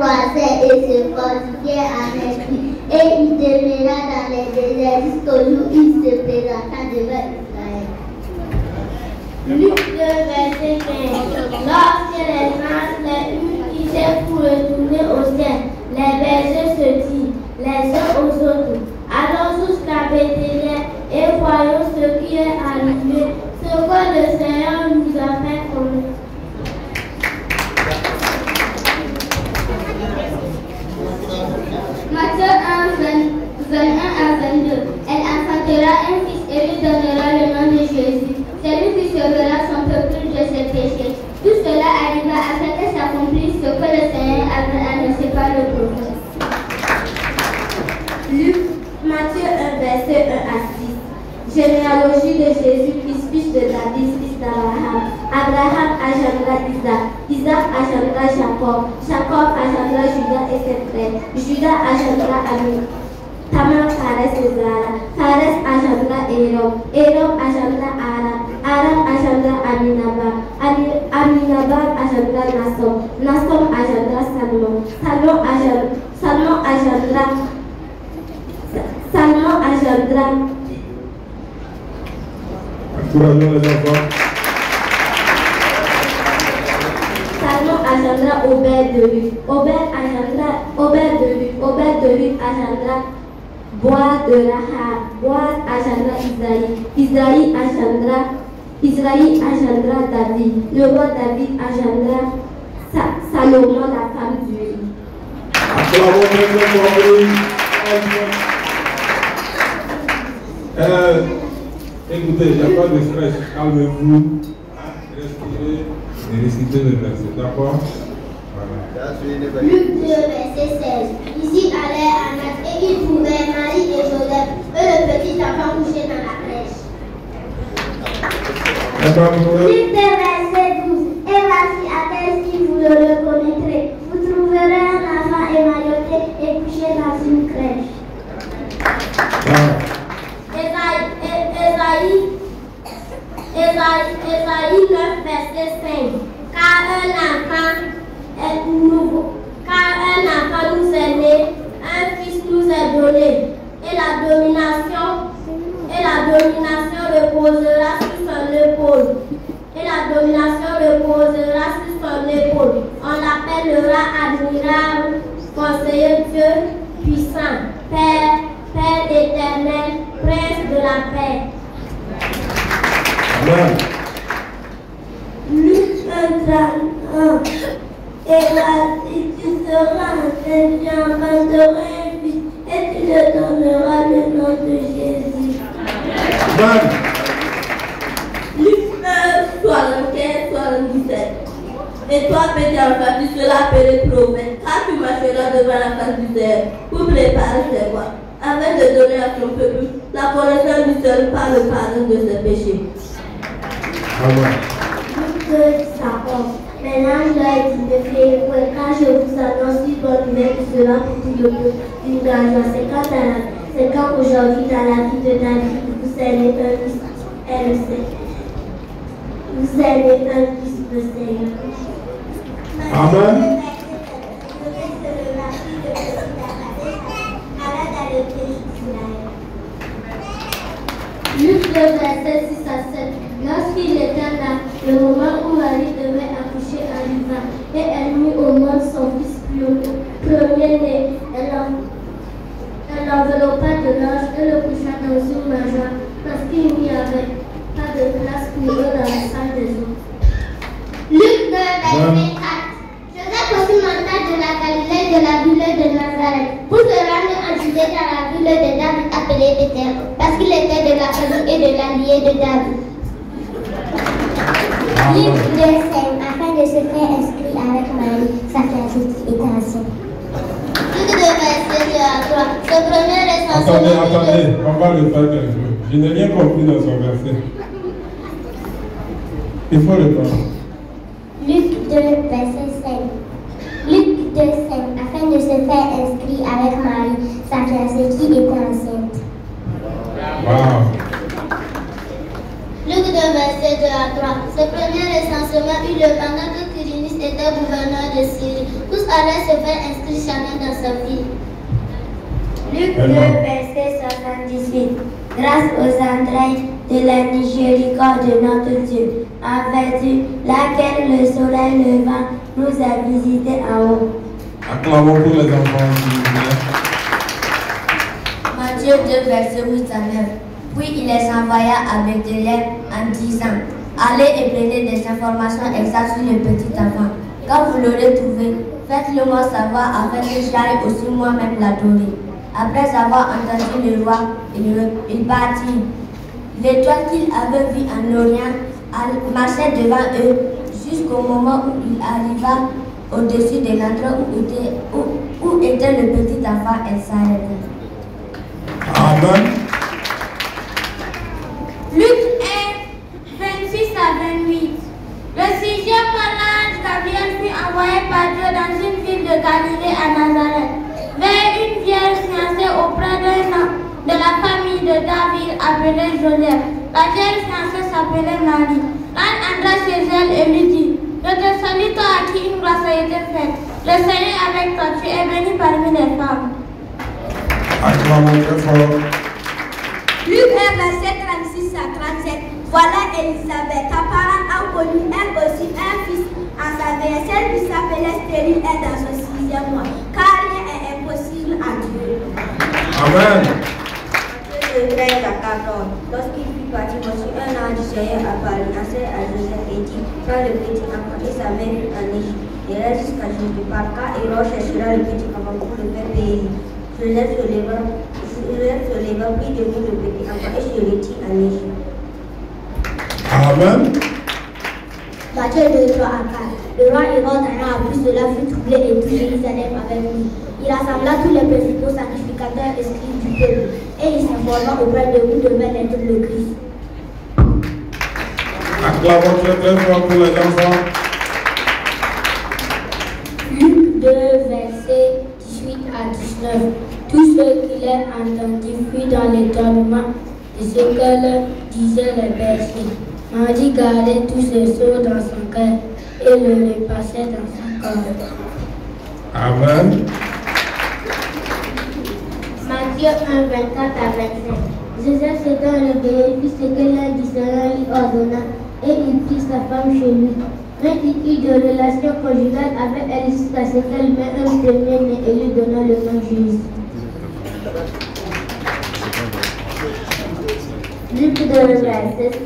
croissait et se fortifiait en esprit, et il demeura dans les déserts jusqu'au jour où il se présenta devant Israël. Luc 2, verset 15. Lorsque les anges les eurent quittés pour retourner au ciel, les bergers se dirent les uns aux autres: allons jusqu'à Bethléem et voyons ce qui est arrivé, ce que le Seigneur nous a fait connaître. Matthieu 1, 21 à 22. Elle enfantera un fils et lui donnera le nom de Jésus. C'est lui qui sauvera son peuple de ses péchés. Tout cela arriva afin que s'accomplisse ce que le Seigneur avait annoncé par le prophète. Matthieu 1, verset 1 à 6. Généalogie de Jésus-Christ, fils de David, fils d'Abraham. Abraham engendra Isaac. Isaac engendra Jacob. Jacob engendra Judas et ses frères. Judas engendra Tamar, Pharès et Zara. Pharès engendra Hérom. Hérom engendra Aram. Aram engendra Aminadab. Aminadab engendra Nasson. Nasson engendra Salmon. Salmon engendra Encourageons les enfants. Salmon engendra Obed de Ruth. Obed de Ruth engendra Boaz de Rahab. Boaz engendra Isaïe engendra David. Le roi David engendra Salomon, la femme du roi. Écoutez, il n'y a pas de stress, calmez-vous, respirez et récitez le verset, d'accord? Voilà. Luc 2, verset 16. Ici allait Anas et il trouvait Marie et Joseph et le petit enfant couché dans la crèche. Luc 2, verset 12. Et voici à tel si vous le reconnaîtrez. Vous trouverez un enfant émailloté et couché dans une crèche. Ésaïe 9, verset 5. Car un enfant nous est né, un fils nous est donné, et la domination reposera sur son épaule. On l'appellera admirable, conseiller Dieu puissant, Père éternel, Prince de la paix. Amen. Luc 1, 31. Et voici, tu seras enceinte, tu enfanteras un fils, et tu le donneras le nom de Jésus. Amen. Luc 1, 75, 77. Et toi, petit enfant, tu seras appelé prophète, car tu marcheras devant la face du Seigneur pour préparer ses voies, afin de donner à ton peuple la connaissance du seul par le pardon de ses péchés. Amen. Mais l'ange a dit de faire car je vous annonce une bonne nouvelle qui sera pour tout le monde une grande joie. C'est quand aujourd'hui dans la vie de David vous allez un fils et le Seigneur. Vous allez un fils le Seigneur. Amen. Luc 2, verset 6 à 7. Lorsqu'il était là, le moment où Marie devait accoucher arriva, et elle mit au monde son fils premier-né. Elle l'enveloppa de l'ange et le coucha dans une mangeoire, parce qu'il n'y avait pas de place pour eux dans la salle des autres. Luc 2, verset 4. Joseph aussi monta de la Galilée, de la ville de Nazareth, pour se rendre en Judée dans la ville de David appelée Bethléem, parce qu'il était de la famille et de la lignée de David. Luc 2, 5, afin de se faire inscrire avec Marie, sa fiancée qui était enceinte. Luc 2, verset 2 à 3. Ce premier recensement. Attendez, on va le faire un peu. Je n'ai rien compris dans son verset. Il faut le prendre. Luc 2, verset 5. Luc 2, 5, afin de se faire inscrire avec Marie, sa fiancée qui était enceinte. Wow. Luc 2, verset 2 à 3. Ce premier recensement eut lieu pendant que Quirinius était gouverneur de Syrie. Tous allaient se faire inscrire chacun dans sa ville. Luc 2, verset 78. Grâce aux entrailles de la miséricorde de notre Dieu, en vertu laquelle le soleil levant nous a visités en haut. Acclamons pour les enfants, s'il vous plaît. Matthieu 2, verset 8 à 9. Puis il les envoya à Bethléem en disant: allez et prenez des informations exactes sur le petit enfant. Quand vous l'aurez trouvé, faites-le moi savoir afin que j'aille aussi moi-même l'adorer. Après avoir entendu le roi, il partit. L'étoile qu'il avait vue en Orient marchait devant eux jusqu'au moment où il arriva au-dessus de l'endroit où était le petit enfant. Elle s'arrêta. Amen. Luc 1, 26 à 28. Le 6e mois, l'ange Gabriel fut envoyé par Dieu dans une ville de Galilée à Nazareth, vers une vierge fiancée auprès d'un homme de la famille de David appelé Joseph. La vierge fiancée s'appelait Marie. L'ange entra chez elle et lui dit: je te salue, toi à qui une grâce a été faite. Le Seigneur est avec toi, tu es bénie parmi les femmes. Acclamons très fort. Luc 1, verset 36 à 37. Voilà Élisabeth, ta parente a connu elle aussi un fils en sa vieille. Celle qui s'appelait stérile est dans son 6e mois, car rien est impossible à Dieu. Amen. De 13 à 14. Lorsqu'il fut parti, voici un ange du Seigneur apparut à Joseph et dit: prends le petit enfant et sa mère fut en Égypte, et reste jusqu'à Jésus, car Hérode cherchera le petit enfant pour le faire périr. Joseph se leva, prit debout le petit enfant et se retira en Égypte. Amen. Matthieu 2, 3 à 4. Le roi Hérode ayant appris cela fut troublé et tout Jérusalem avec lui. Il rassembla tous les principaux sacrificateurs et scribes du peuple, et il s'informa auprès de où devait naître le Christ. Acclamons très fort pour les enfants. Luc 2, versets 18 à 19. Tous ceux qui l'ont entendu furent dans l'étonnement de ce que leur disaient les bergers. Marie gardait tous ces choses dans son cœur et le repassait dans son corps. Amen. Matthieu 1, 24 à 25. Joseph s'étant réveillé, fit ce que l'un du Seigneur lui ordonna, et il prit sa femme chez lui. Mais il eut de relations conjugales avec elle jusqu'à ce qu'elle mette un premier-né et lui donna le nom Jésus. Luc 2, verset 52.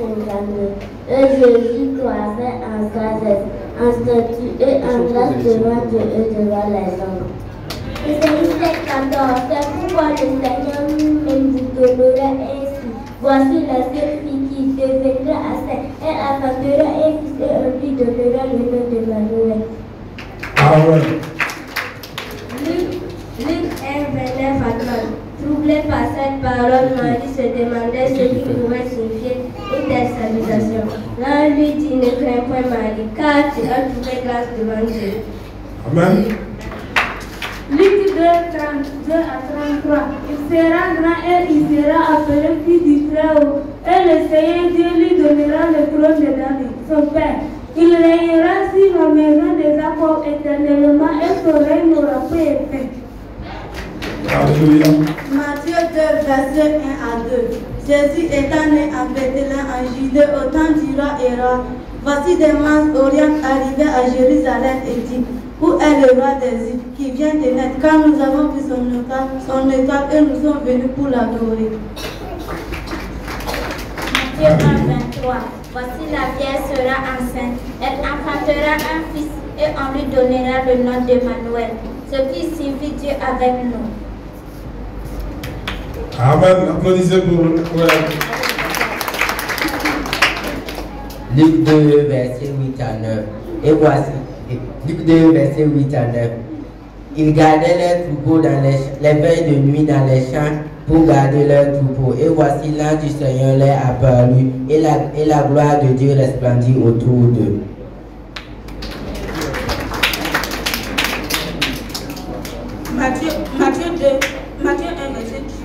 Et Jésus croissait en sagesse, en statut et en grâce devant Dieu et devant les hommes. Isaïe 14, c'est pourquoi le Seigneur nous donnera ainsi. Voici la seule fille qui deviendra enceinte. Elle enfantera un fils et on lui donnera le nom d'Emmanuel. Amen. Luc 1, 29 à 30. Troublé par cette parole, Marie se demandait ce qui pouvait signifier une telle salutation. L'ange lui dit: ne crains point Marie, car tu as trouvé grâce devant Dieu. Amen. Luc 2, 32 à 33. Il sera grand et il sera appelé fils du Très-Haut. Et le Seigneur Dieu lui donnera le trône de David, son père. Il régnera sur la maison de Jacob éternellement et son règne n'aura pas été. Alléluia. Matthieu 2, verset 1 à 2. Jésus étant né à Bethléem en Judée au temps du roi Hérode, voici des masses orientes arrivées à Jérusalem et dit: où est le roi des Juifs qui vient de naître, car nous avons vu son étoile et nous sommes venus pour l'adorer. Matthieu 1, 23. Voici la vierge sera enceinte, elle enfantera un fils et on lui donnera le nom d'Emmanuel, ce qui signifie Dieu avec nous. Amen. Applaudissez pour elle. Luc 2, verset 8 à 9. Et voici, Luc 2, verset 8 à 9. Ils gardaient leurs troupeaux dans les veilles de nuit dans les champs pour garder leurs troupeaux. Et voici l'ange du Seigneur leur apparut, et la gloire de Dieu resplendit autour d'eux. Matthieu 1, verset 18.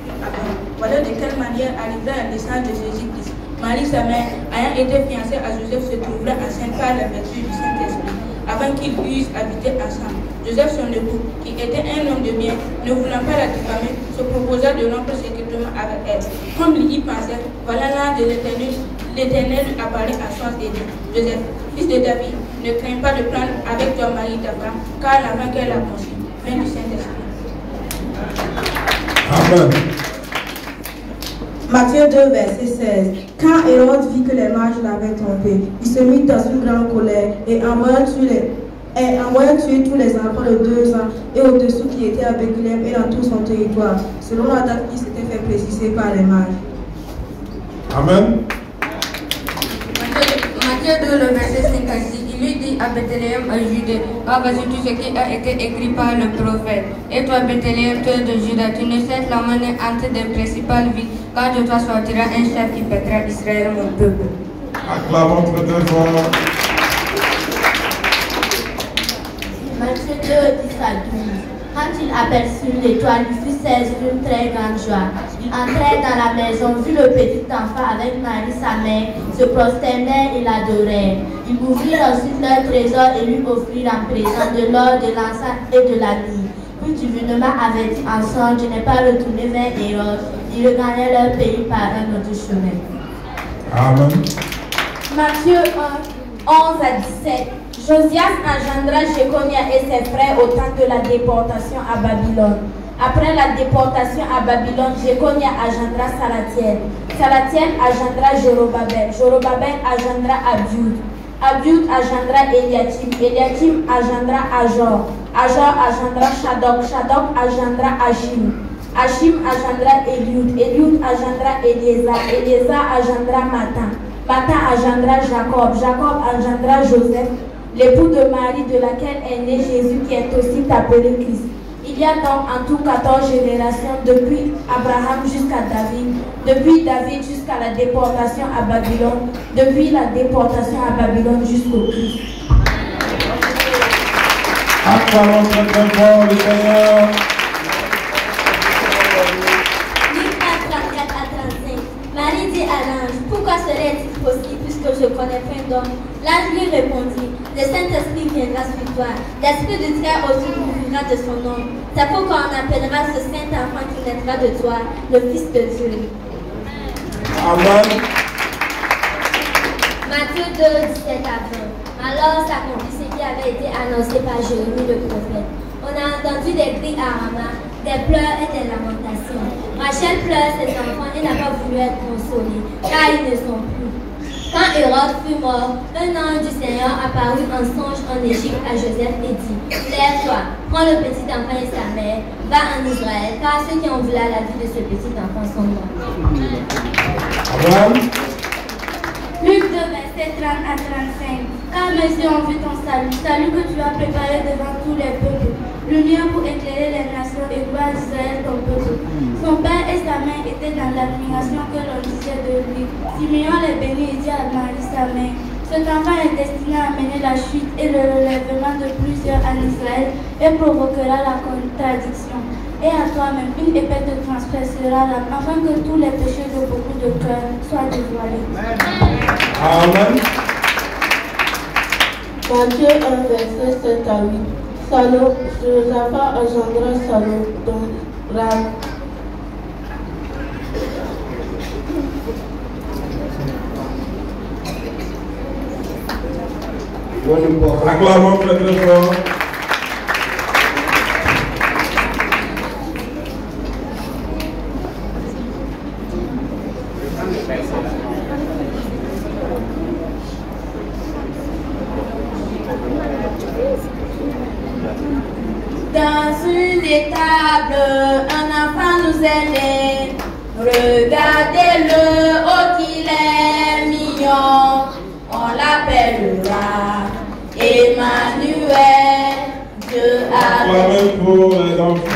Voilà de quelle manière arriva la naissance de Jésus-Christ. Marie, sa mère, ayant été fiancée à Joseph, se trouvera enceinte par la vertu du Saint-Esprit. Avant afin qu'ils puissent habiter ensemble. Joseph, son époux, qui était un homme de bien, ne voulant pas la diffamer, se proposa de rompre secrètement avec elle. Comme il y pensait, voilà l'ange de l'Éternel lui apparut à sens et dit: Joseph, fils de David, ne crains pas de prendre avec toi Marie ta femme, car la main qu'elle a conçue vient du Saint-Esprit. Amen. Matthieu 2, verset 16. Quand Hérode vit que les mages l'avaient trompé, il se mit dans une grande colère et envoya tuer tous les enfants de 2 ans et au-dessous qui étaient à Bethléem et dans tout son territoire, selon la date qui s'était fait préciser par les mages. Amen. Matthieu 2, le verset 56, il lui dit à Bethléem, en Judée: ah, voici tout ce qui a été écrit par le prophète. Et toi, Bethléem, toi de Juda, tu ne sais la monnaie entre des principales villes, car de toi sortira un chef qui pètera Israël, mon peuple. Acclamons très très fort. Matthieu 2, 10 à 12. Quand il aperçut l'étoile, il fut saisi d'une très grande joie. Il entrait dans la maison, vit le petit enfant avec Marie sa mère, se prosternait et l'adorait. Ils ouvrirent ensuite leur trésor et lui offrirent en présent de l'or, de l'encens et de la myrrhe. Puis divinement avertis ensemble, je n'ai pas retourné vers Hérode. Ils regagnaient leur pays par un autre chemin. Amen. Matthieu 1, 11 à 17. Josias engendra Jéconia et ses frères au temps de la déportation à Babylone. Après la déportation à Babylone, Jéconia engendra Salatiel. Salatiel engendra Jorobabel. Jorobabel engendra Abiud. Abiud engendra Eliakim. Eliakim engendra Ajor. Ajor engendra Shadok. Shadok engendra Ashim. Ashim engendra Eliud. Eliud engendra Eliezer. Eliezer engendra Matan. Matan engendra Jacob. Jacob engendra Joseph, l'époux de Marie, de laquelle est né Jésus, qui est aussi appelé Christ. Il y a donc en tout 14 générations, depuis Abraham jusqu'à David, depuis David jusqu'à la déportation à Babylone, depuis la déportation à Babylone jusqu'au Christ. Acclamons très très fort le Seigneur. Luc 1, 34 à 35. Marie dit à l'ange: pourquoi serait-il possible puisque je connais point d'homme? L'ange lui répondit: le Saint-Esprit viendra sur toi, l'Esprit du Très-Haut couvrira de son nom. C'est pourquoi on appellera ce saint enfant qui naîtra de toi le Fils de Dieu. Amen. Matthieu 2, 17 à 20. Alors s'accomplit ce qui avait été annoncé par Jérémie le prophète. On a entendu des cris à Rama, des pleurs et des lamentations. Rachel pleure ses enfants et n'a pas voulu être consolée, car ils ne sont plus. Quand Hérode fut mort, un ange du Seigneur apparut en songe en Égypte à Joseph et dit: lève-toi, prends le petit enfant et sa mère, va en Israël, car ceux qui ont voulu la vie de ce petit enfant sont morts. Amen. Luc 2, verset 30 à 35. Car mes yeux ont vu ton salut, salut que tu as préparé devant tous les peuples, lumière pour éclairer les nations et gloire d'Israël ton peuple. Son père et sa mère étaient dans l'admiration que l'on disait de lui. Simeon les bénit et dit à Marie sa mère: cet enfant est destiné à amener la chute et le relèvement de plusieurs en Israël et provoquera la contradiction. Et à toi-même, une épée te transpercera l'âme, afin que tous les péchés de beaucoup de cœurs soient dévoilés. Amen. Matthieu 1, verset 7 à 8. Salom, Josaphat engendra Salom, donc Ram. Acclamons très très fort. Dans une étable, un enfant nous est né. Regardez-le, oh qu'il est mignon. On l'appellera Emmanuel, Dieu avec nous. Acclamez pour les enfants.